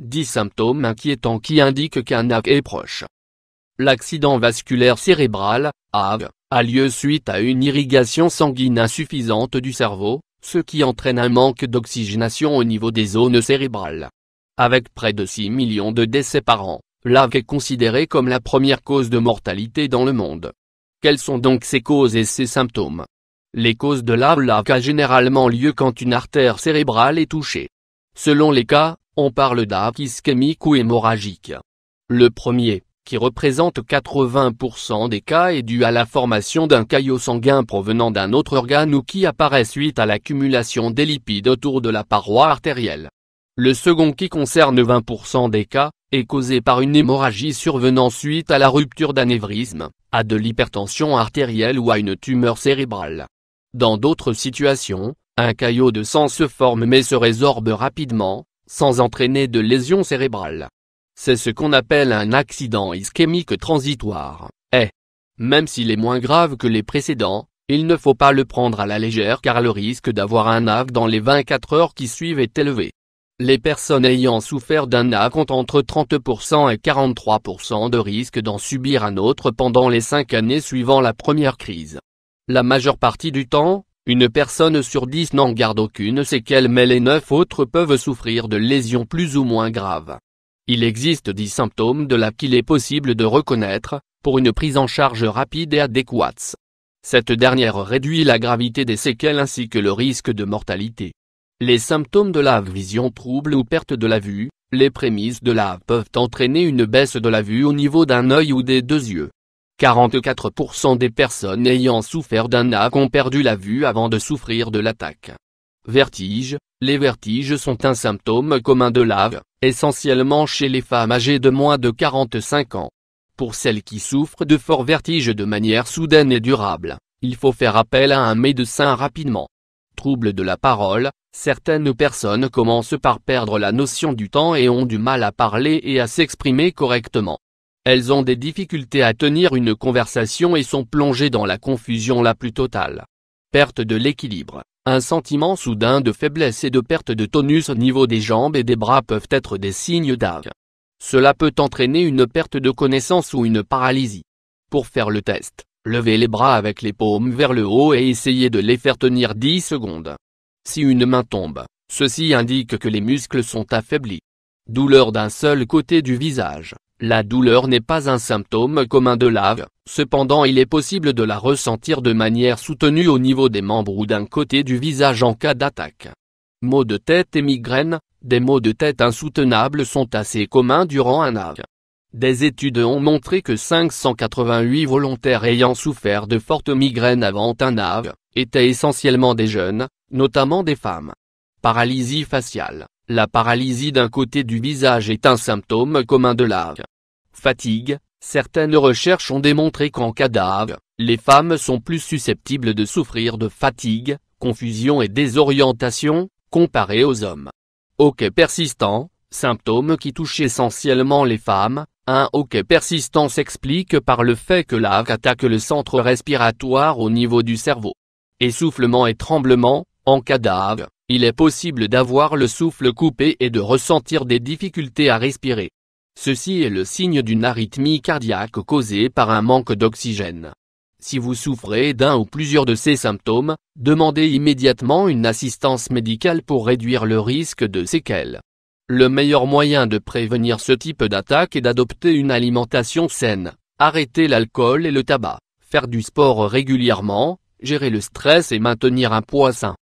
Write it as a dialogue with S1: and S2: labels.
S1: 10 symptômes inquiétants qui indiquent qu'un AVC est proche. L'accident vasculaire cérébral, AVC, a lieu suite à une irrigation sanguine insuffisante du cerveau, ce qui entraîne un manque d'oxygénation au niveau des zones cérébrales. Avec près de 6 millions de décès par an, l'AVC est considéré comme la première cause de mortalité dans le monde. Quelles sont donc ces causes et ces symptômes? Les causes de l'AVC a généralement lieu quand une artère cérébrale est touchée. Selon les cas, on parle d'AVC ischémique ou hémorragique. Le premier, qui représente 80% des cas, est dû à la formation d'un caillot sanguin provenant d'un autre organe ou qui apparaît suite à l'accumulation des lipides autour de la paroi artérielle. Le second, qui concerne 20% des cas, est causé par une hémorragie survenant suite à la rupture d'anévrisme, à de l'hypertension artérielle ou à une tumeur cérébrale. Dans d'autres situations, un caillot de sang se forme mais se résorbe rapidement, sans entraîner de lésion cérébrale. C'est ce qu'on appelle un accident ischémique transitoire. Même s'il est moins grave que les précédents, il ne faut pas le prendre à la légère car le risque d'avoir un AVC dans les 24 heures qui suivent est élevé. Les personnes ayant souffert d'un AVC ont entre 30% et 43% de risque d'en subir un autre pendant les 5 années suivant la première crise. La majeure partie du temps, une personne sur 10 n'en garde aucune séquelle mais les 9 autres peuvent souffrir de lésions plus ou moins graves. Il existe 10 symptômes de l'AVC qu'il est possible de reconnaître, pour une prise en charge rapide et adéquate. Cette dernière réduit la gravité des séquelles ainsi que le risque de mortalité. Les symptômes de l'AVC: vision trouble ou perte de la vue. Les prémices de l'AVC peuvent entraîner une baisse de la vue au niveau d'un œil ou des 2 yeux. 44% des personnes ayant souffert d'un AVC ont perdu la vue avant de souffrir de l'attaque. Vertige. Les vertiges sont un symptôme commun de l'AVC, essentiellement chez les femmes âgées de moins de 45 ans. Pour celles qui souffrent de forts vertiges de manière soudaine et durable, il faut faire appel à un médecin rapidement. Troubles de la parole. Certaines personnes commencent par perdre la notion du temps et ont du mal à parler et à s'exprimer correctement. Elles ont des difficultés à tenir une conversation et sont plongées dans la confusion la plus totale. Perte de l'équilibre. Un sentiment soudain de faiblesse et de perte de tonus au niveau des jambes et des bras peuvent être des signes d'AVC. Cela peut entraîner une perte de connaissance ou une paralysie. Pour faire le test, levez les bras avec les paumes vers le haut et essayez de les faire tenir 10 secondes. Si une main tombe, ceci indique que les muscles sont affaiblis. Douleur d'un seul côté du visage. La douleur n'est pas un symptôme commun de l'AVC, cependant il est possible de la ressentir de manière soutenue au niveau des membres ou d'un côté du visage en cas d'attaque. Maux de tête et migraines. Des maux de tête insoutenables sont assez communs durant un AVC. Des études ont montré que 588 volontaires ayant souffert de fortes migraines avant un AVC, étaient essentiellement des jeunes, notamment des femmes. Paralysie faciale. La paralysie d'un côté du visage est un symptôme commun de l'AVC. Fatigue. Certaines recherches ont démontré qu'en cas d'AVC, les femmes sont plus susceptibles de souffrir de fatigue, confusion et désorientation, comparées aux hommes. Hoquet persistant. Symptôme qui touche essentiellement les femmes. Un hoquet persistant s'explique par le fait que l'AVC attaque le centre respiratoire au niveau du cerveau. Essoufflement et tremblement. En cas d'AVC, il est possible d'avoir le souffle coupé et de ressentir des difficultés à respirer. Ceci est le signe d'une arythmie cardiaque causée par un manque d'oxygène. Si vous souffrez d'un ou plusieurs de ces symptômes, demandez immédiatement une assistance médicale pour réduire le risque de séquelles. Le meilleur moyen de prévenir ce type d'attaque est d'adopter une alimentation saine, arrêter l'alcool et le tabac, faire du sport régulièrement, gérer le stress et maintenir un poids sain.